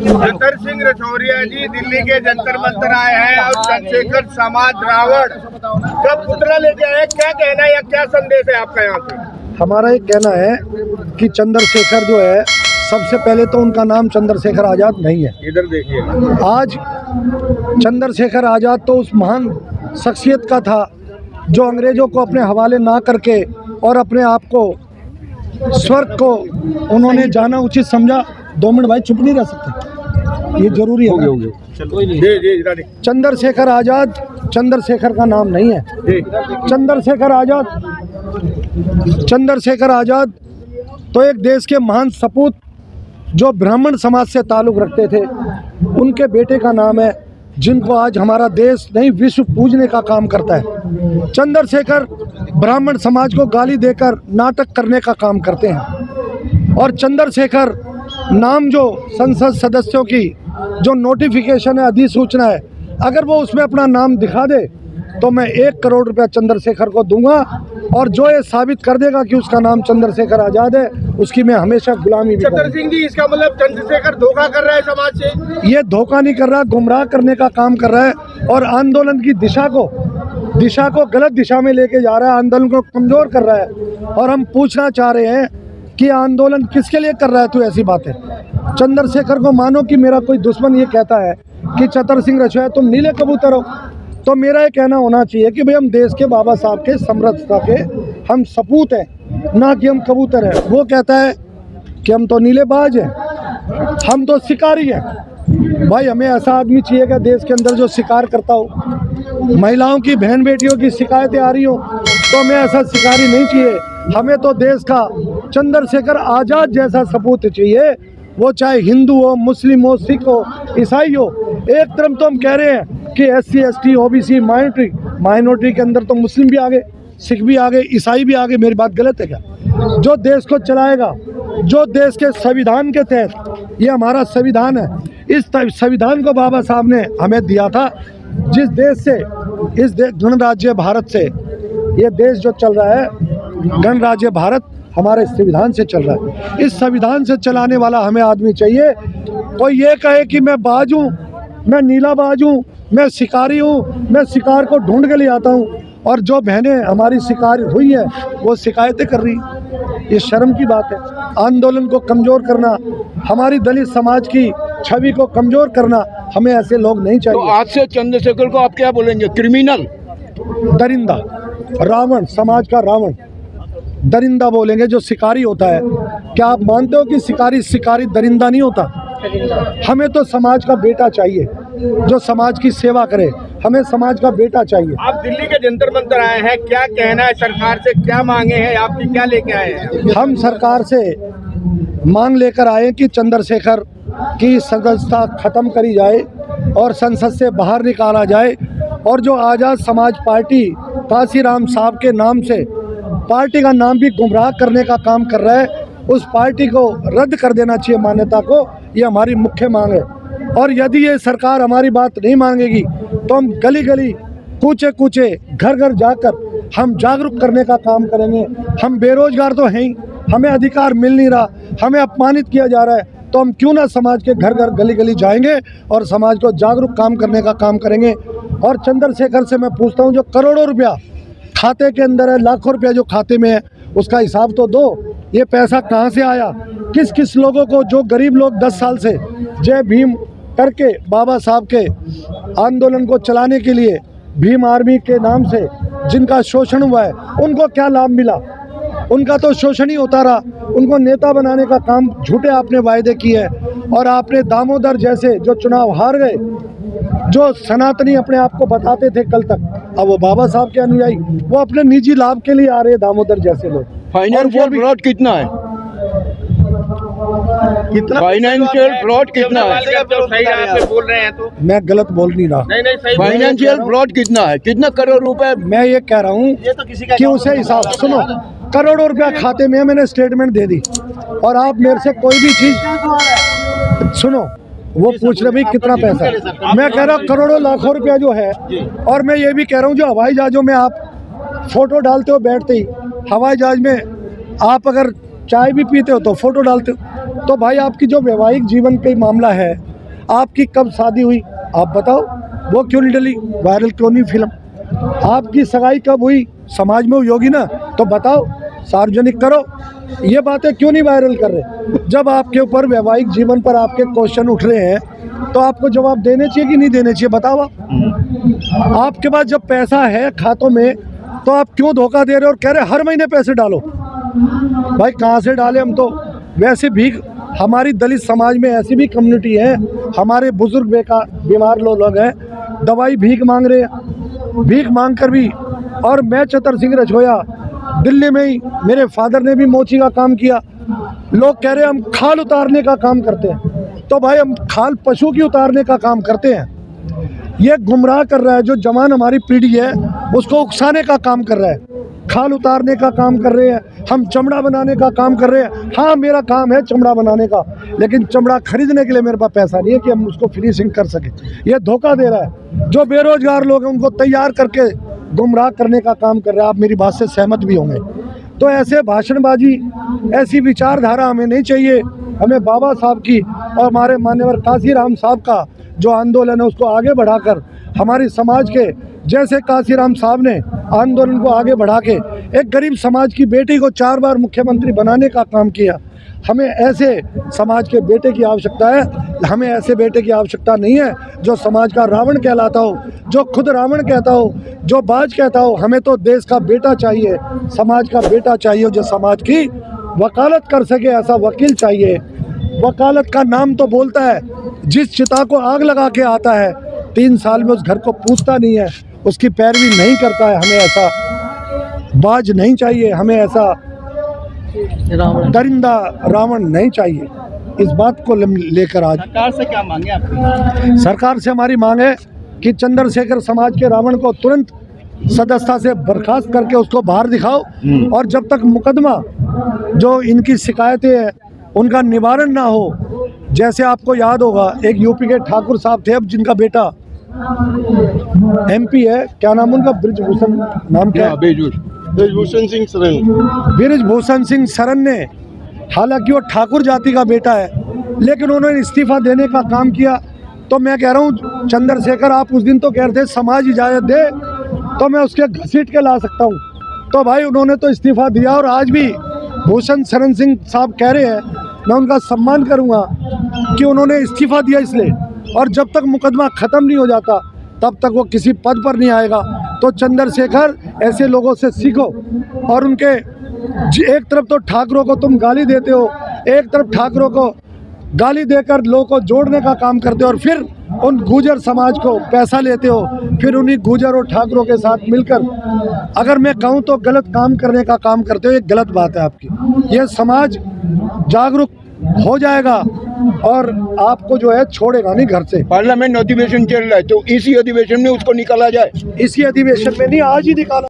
जतर सिंह रछौरिया जी दिल्ली के जंतर मंतर आए हैं और चंद्रशेखर समाज रावण का पुतला लेके आए, क्या कहना है या क्या संदेश है आपका यहाँ से? हमारा ये कहना है कि चंद्रशेखर जो है, सबसे पहले तो उनका नाम चंद्रशेखर आज़ाद नहीं है। इधर देखिए, आज चंद्रशेखर आज़ाद तो उस महान शख्सियत का था जो अंग्रेज़ों को अपने हवाले ना करके और अपने आप को स्वर्ग को उन्होंने जाना उचित समझा। 2 मिनट भाई, चुप नहीं रह सकते, ये जरूरी है। जी, चंद्रशेखर आज़ाद चंद्रशेखर का नाम नहीं है। चंद्रशेखर आज़ाद तो एक देश के महान सपूत जो ब्राह्मण समाज से ताल्लुक़ रखते थे, उनके बेटे का नाम है, जिनको आज हमारा देश नहीं विश्व पूजने का काम करता है। चंद्रशेखर ब्राह्मण समाज को गाली देकर नाटक करने का काम करते हैं। और चंद्रशेखर नाम जो संसद सदस्यों की जो नोटिफिकेशन है, अधिसूचना है, अगर वो उसमें अपना नाम दिखा दे तो मैं 1 करोड़ रुपया चंद्रशेखर को दूंगा। और जो ये साबित कर देगा कि उसका नाम चंद्रशेखर आज़ाद है, उसकी मैं हमेशा गुलामी भी चतर सिंह जी, इसका मतलब चंद्रशेखर धोखा कर रहा है समाज से? ये धोखा नहीं कर रहा, गुमराह करने का काम कर रहा है और आंदोलन की दिशा को गलत दिशा में लेके जा रहा है, आंदोलन को कमज़ोर कर रहा है। और हम पूछना चाह रहे हैं कि आंदोलन किसके लिए कर रहा है तू ऐसी बातें? चंद्रशेखर को मानो कि मेरा कोई दुश्मन ये कहता है कि चतर सिंह रछौरिया तुम नीले कबूतर हो, तो मेरा ये कहना होना चाहिए कि भाई हम देश के बाबा साहब के समरसता के हम सपूत हैं, ना कि हम कबूतर हैं। वो कहता है कि हम तो नीलेबाज हैं, हम तो शिकारी हैं। भाई हमें ऐसा आदमी चाहिए कि देश के अंदर जो शिकार करता हो, महिलाओं की बहन बेटियों की शिकायतें आ रही हो, तो हमें ऐसा शिकारी नहीं चाहिए। हमें तो देश का चंद्रशेखर आज़ाद जैसा सपूत चाहिए, वो चाहे हिंदू हो, मुस्लिम हो, सिख हो, ईसाई हो। एक तरफ तो हम कह रहे हैं कि SC ST OBC माइनॉरिटी के अंदर तो मुस्लिम भी आगे, सिख भी आगे, ईसाई भी आगे। मेरी बात गलत है क्या? जो देश को चलाएगा, जो देश के संविधान के तहत, ये हमारा संविधान है, इस संविधान को बाबा साहब ने हमें दिया था। जिस देश से इस गणराज्य भारत से ये देश जो चल रहा है, गणराज्य भारत हमारे संविधान से चल रहा है। इस संविधान से चलाने वाला हमें आदमी चाहिए। कोई ये कहे कि मैं बाज हूँ, मैं नीला बाज हूँ, मैं शिकारी हूँ, मैं शिकार को ढूंढ के ले आता हूँ, और जो बहनें हमारी शिकार हुई हैं वो शिकायतें कर रही, ये शर्म की बात है। आंदोलन को कमज़ोर करना, हमारी दलित समाज की छवि को कमज़ोर करना, हमें ऐसे लोग नहीं चाहिए। तो आज से चंद्रशेखर को आप क्या बोलेंगे? क्रिमिनल, दरिंदा, रावण, समाज का रावण, दरिंदा बोलेंगे जो शिकारी होता है। क्या आप मानते हो कि शिकारी दरिंदा नहीं होता? हमें तो समाज का बेटा चाहिए जो समाज की सेवा करे, हमें समाज का बेटा चाहिए। आप दिल्ली के जंतर मंतर आए हैं, क्या कहना है? सरकार से क्या मांगे हैं आपकी, क्या लेके आए हैं? हम सरकार से मांग लेकर आए कि चंद्रशेखर की सदस्यता खत्म करी जाए और संसद से बाहर निकाला जाए, और जो आज़ाद समाज पार्टी काशीराम साहब के नाम से पार्टी का नाम भी गुमराह करने का काम कर रहा है, उस पार्टी को रद्द कर देना चाहिए मान्यता को। ये हमारी मुख्य मांग है। और यदि ये सरकार हमारी बात नहीं मांगेगी तो हम गली गली, कूचे कूचे, घर घर जाकर हम जागरूक करने का काम करेंगे। हम बेरोजगार तो हैं ही, हमें अधिकार मिल नहीं रहा, हमें अपमानित किया जा रहा है, तो हम क्यों ना समाज के घर घर, गली गली जाएंगे और समाज को जागरूक काम करने का काम करेंगे। और चंद्रशेखर से मैं पूछता हूँ, जो करोड़ों रुपया खाते के अंदर है, लाखों रुपया जो खाते में है, उसका हिसाब तो दो। ये पैसा कहाँ से आया? किस किस लोगों को, जो गरीब लोग 10 साल से जय भीम करके बाबा साहब के आंदोलन को चलाने के लिए भीम आर्मी के नाम से जिनका शोषण हुआ है, उनको क्या लाभ मिला? उनका तो शोषण ही होता रहा। उनको नेता बनाने का काम झूठे आपने वायदे किए हैं। और आपने दामोदर जैसे जो चुनाव हार गए, जो सनातनी अपने आप को बताते थे कल तक, अब वो बाबा साहब के अनुयायी, वो अपने निजी लाभ के लिए आ रहे हैं, दामोदर जैसे लोग। फाइनेंशियल फ्रॉड कितना है? फाइनेंशियल फ्रॉड कितना है? सही आप बोल रहे हैं तो मैं गलत बोल नहीं रहा। नहीं, फाइनेंशियल फ्रॉड कितना है? कितना करोड़ रुपए? मैं ये कह रहा हूँ कि उसे हिसाब, सुनो, करोड़ों रुपया खाते में, मैंने स्टेटमेंट दे दी, और आप मेरे से कोई भी चीज सुनो, वो पूछ रहे भाई कितना पैसा है, मैं कह रहा हूँ करोड़ों लाखों रुपया जो है। और मैं ये भी कह रहा हूँ, जो हवाई जहाज़ों में आप फोटो डालते हो बैठते ही, हवाई जहाज़ में आप अगर चाय भी पीते हो तो फोटो डालते हो, तो भाई आपकी जो वैवाहिक जीवन का मामला है आपकी कब शादी हुई आप बताओ, वो क्यों नहीं डली, वायरल क्यों नहीं फिल्म? आपकी सगाई कब हुई, समाज में हुई होगी ना, तो बताओ, सार्वजनिक करो। ये बातें क्यों नहीं वायरल कर रहे? जब आपके ऊपर वैवाहिक जीवन पर आपके क्वेश्चन उठ रहे हैं तो आपको जवाब देने चाहिए कि नहीं देने चाहिए, बताओ आप। आपके पास जब पैसा है खातों में तो आप क्यों धोखा दे रहे हो और कह रहे हर महीने पैसे डालो? भाई कहाँ से डाले हम तो वैसे भीख, हमारी दलित समाज में ऐसी भी कम्युनिटी है, हमारे बुजुर्ग बीमार लोग हैं, दवाई भीख मांग रहे हैं, भीख मांग कर भी। और मैं चतर सिंह रजोया दिल्ली में ही, मेरे फादर ने भी मोची का काम किया। लोग कह रहे हैं हम खाल उतारने का काम करते हैं, तो भाई हम खाल पशु की उतारने का काम करते हैं। ये गुमराह कर रहा है, जो जवान हमारी पीढ़ी है उसको उकसाने का काम कर रहा है, खाल उतारने का काम कर रहे हैं, हम चमड़ा बनाने का काम कर रहे हैं। हाँ मेरा काम है चमड़ा बनाने का, लेकिन चमड़ा खरीदने के लिए मेरे पास पैसा नहीं है कि हम उसको फिनिशिंग कर सकें। ये धोखा दे रहा है। जो बेरोजगार लोग हैं उनको तैयार करके गुमराह करने का काम कर रहा है। आप मेरी बात से सहमत भी होंगे। तो ऐसे भाषणबाजी, ऐसी विचारधारा हमें नहीं चाहिए। हमें बाबा साहब की और हमारे मान्यवर काशीराम साहब का जो आंदोलन है उसको आगे बढ़ाकर, हमारी समाज के जैसे काशीराम साहब ने आंदोलन को आगे बढ़ा के एक गरीब समाज की बेटी को 4 बार मुख्यमंत्री बनाने का काम किया, हमें ऐसे समाज के बेटे की आवश्यकता है। हमें ऐसे बेटे की आवश्यकता नहीं है जो समाज का रावण कहलाता हो, जो खुद रावण कहता हो, जो बाज कहता हो। हमें तो देश का बेटा चाहिए, समाज का बेटा चाहिए, जो समाज की वकालत कर सके, ऐसा वकील चाहिए। वकालत का नाम तो बोलता है, जिस चिता को आग लगा के आता है 3 साल में उस घर को पूछता नहीं है, उसकी पैरवी नहीं करता है। हमें ऐसा बाज नहीं चाहिए, हमें ऐसा दरिंदा रावण नहीं चाहिए। इस बात को लेकर आज सरकार से क्या मांगे आपकी? सरकार से हमारी मांग है कि चंद्रशेखर समाज के रावण को तुरंत सदस्यता से बर्खास्त करके उसको बाहर दिखाओ, और जब तक मुकदमा जो इनकी शिकायतें हैं उनका निवारण ना हो। जैसे आपको याद होगा एक यूपी के ठाकुर साहब थे, अब जिनका बेटा MP है, क्या नाम उनका, ब्रिजभूषण नाम क्या है? ब्रिजभूषण सिंह सरन। ब्रिजभूषण सिंह सरन ने, हालांकि वो ठाकुर जाति का बेटा है, लेकिन उन्होंने इस्तीफा देने का काम किया। तो मैं कह रहा हूँ चंद्रशेखर, आप उस दिन तो कह रहे थे समाज इजाज़त दे तो मैं उसके घसीट के ला सकता हूँ, तो भाई उन्होंने तो इस्तीफा दिया। और आज भी भूषण शरण सिंह साहब कह रहे हैं, मैं उनका सम्मान करूँगा कि उन्होंने इस्तीफा दिया इसलिए, और जब तक मुकदमा ख़त्म नहीं हो जाता तब तक वो किसी पद पर नहीं आएगा। तो चंद्रशेखर, ऐसे लोगों से सीखो। और उनके एक तरफ तो ठाकरों को तुम गाली देते हो, एक तरफ ठाकरों को गाली देकर लोगों को जोड़ने का काम करते हो, और फिर उन गुर्जर समाज को पैसा लेते हो, फिर उन्हीं गुर्जर और ठाकरों के साथ मिलकर, अगर मैं कहूँ तो गलत काम करने का काम करते हो। ये गलत बात है आपकी। ये समाज जागरूक हो जाएगा और आपको जो है छोड़ेगा नहीं घर से। पार्लियामेंट अधिवेशन चल रहा है, तो इसी अधिवेशन में उसको निकाला जाए। इसी अधिवेशन में नहीं, आज ही निकाला।